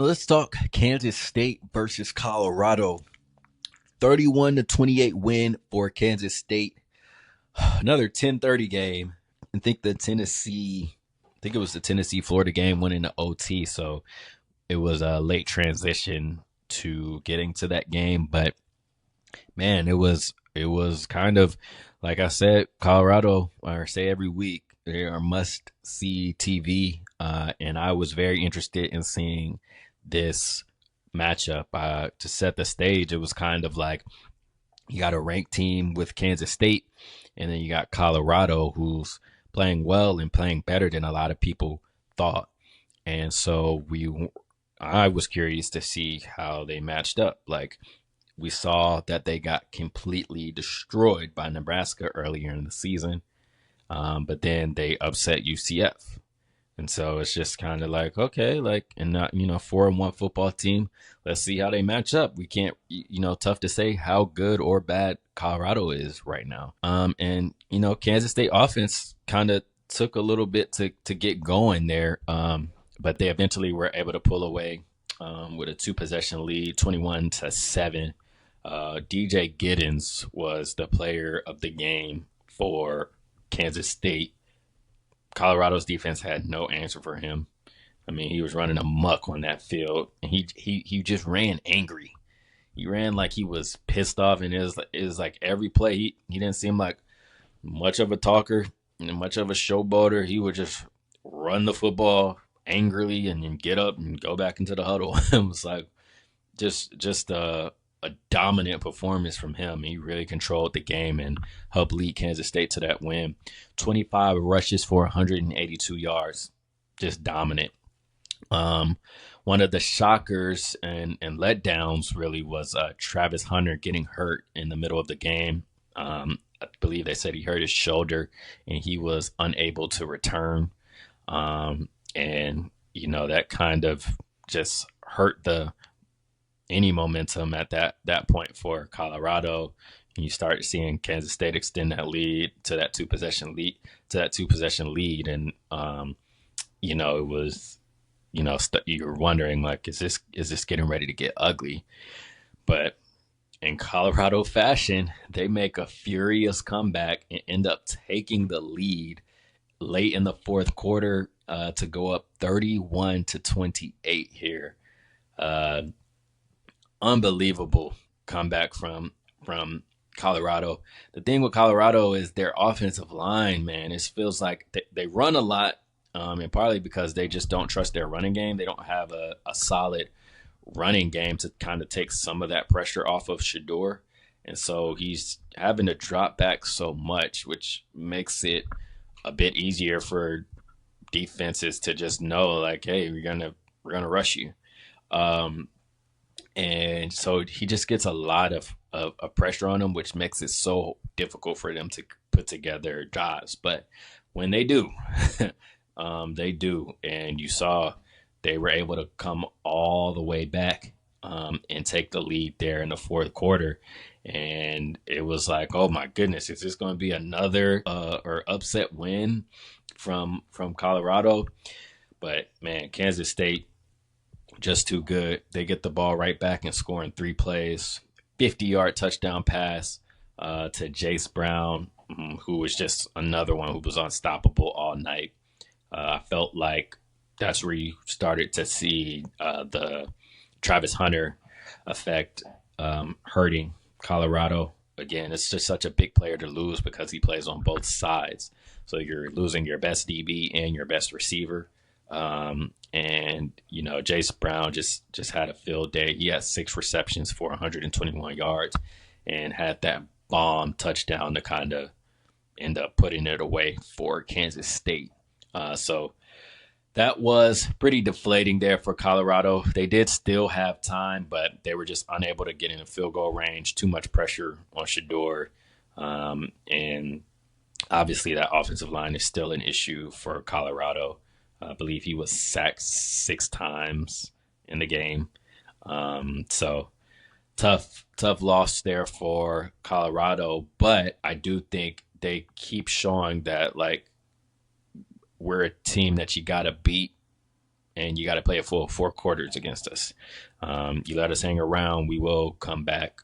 Let's talk Kansas State versus Colorado. 31-28 win for Kansas State. Another 10:30 game. I think it was the Tennessee Florida game went into OT, so it was a late transition to getting to that game, but man, it was kind of like I said, Colorado, or say every week, they are must see TV. And I was very interested in seeing this matchup. To set the stage, it was kind of like you got a ranked team with Kansas State, and then you got Colorado, who's playing well and playing better than a lot of people thought. And so I was curious to see how they matched up. Like, we saw that they got completely destroyed by Nebraska earlier in the season, but then they upset UCF. And so it's just kind of like, okay, like, and not, 4-1 football team. Let's see how they match up. We can't, tough to say how good or bad Colorado is right now. And, Kansas State offense kind of took a little bit to get going there. But they eventually were able to pull away with a two possession lead, 21-7. DJ Giddens was the player of the game for Kansas State. Colorado's defense had no answer for him. I mean, he was running amok on that field. And he just ran angry. He ran like he was pissed off, and it was like every play he didn't seem like much of a talker and much of a showboater. He would just run the football angrily and then get up and go back into the huddle. It was like just a dominant performance from him. He really controlled the game and helped lead Kansas State to that win. 25 rushes for 182 yards, just dominant. Um, One of the shockers and letdowns really was Travis Hunter getting hurt in the middle of the game. I believe they said he hurt his shoulder and he was unable to return. And that kind of just hurt the any momentum at that point for Colorado. And you start seeing Kansas State extend that lead to that two possession lead, and it was you're wondering, like, is this getting ready to get ugly? But in Colorado fashion, they make a furious comeback and end up taking the lead late in the fourth quarter to go up 31-28 here. Uh, Unbelievable comeback from Colorado. The thing with Colorado is their offensive line, man. It feels like they run a lot, and partly because they just don't trust their running game. They don't have a solid running game to kind of take some of that pressure off of Shador. And so he's having to drop back so much, which makes it a bit easier for defenses to just know, like, hey, we're gonna rush you. Um, and so he just gets a lot of pressure on him, which makes it so difficult for them to put together drives. But when they do, they do. And you saw they were able to come all the way back and take the lead there in the fourth quarter. And it was like, oh my goodness, is this going to be another or upset win from Colorado? But man, Kansas State just too good. They get the ball right back and score in three plays. 50-yard touchdown pass to Jace Brown, who was just another one who was unstoppable all night. I felt like that's where you started to see the Travis Hunter effect hurting Colorado. Again, it's just such a big player to lose because he plays on both sides. So you're losing your best DB and your best receiver. And Jace Brown just had a field day. He had 6 receptions for 121 yards and had that bomb touchdown to kind of end up putting it away for Kansas State. So that was pretty deflating there for Colorado. They did still have time, but they were just unable to get in a field goal range. Too much pressure on Shador. And obviously that offensive line is still an issue for Colorado. I believe he was sacked 6 times in the game. So tough loss there for Colorado. But I do think they keep showing that, like, we're a team that you got to beat and you got to play a full 4 quarters against us. You let us hang around, we will come back,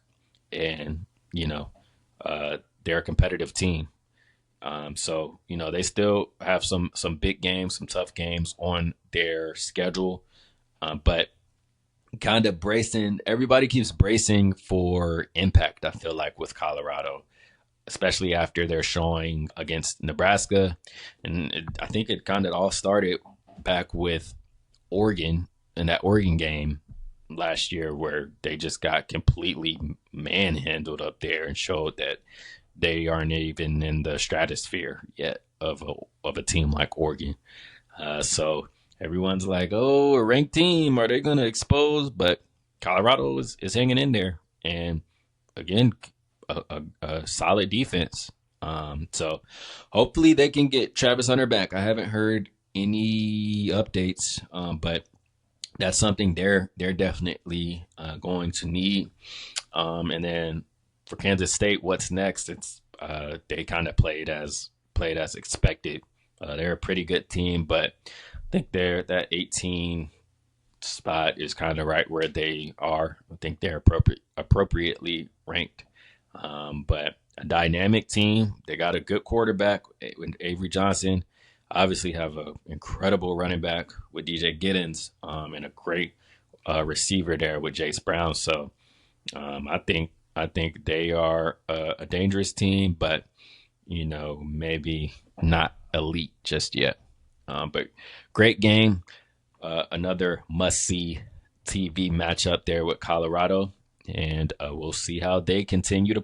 and they're a competitive team. So they still have some big games, some tough games on their schedule, but kind of bracing. Everybody keeps bracing for impact. I feel like with Colorado, especially after their showing against Nebraska, and I think it kind of all started back with Oregon in that Oregon game last year, where they just got completely manhandled up there and showed that they aren't even in the stratosphere yet of a team like Oregon. So everyone's like, "Oh, a ranked team, are they going to expose?" But Colorado is hanging in there, and again, a solid defense. So hopefully they can get Travis Hunter back. I haven't heard any updates, but that's something they're definitely going to need. And then for Kansas State, what's next? It's they kind of played as expected. They're a pretty good team, but I think they're that 18 spot is kind of right where they are. I think they're appropriately ranked. But a dynamic team. They got a good quarterback with Avery Johnson. Obviously, have an incredible running back with DJ Giddens, and a great receiver there with Jace Brown. So I think they are a dangerous team, but maybe not elite just yet. But great game. Another must see TV matchup there with Colorado, and we'll see how they continue to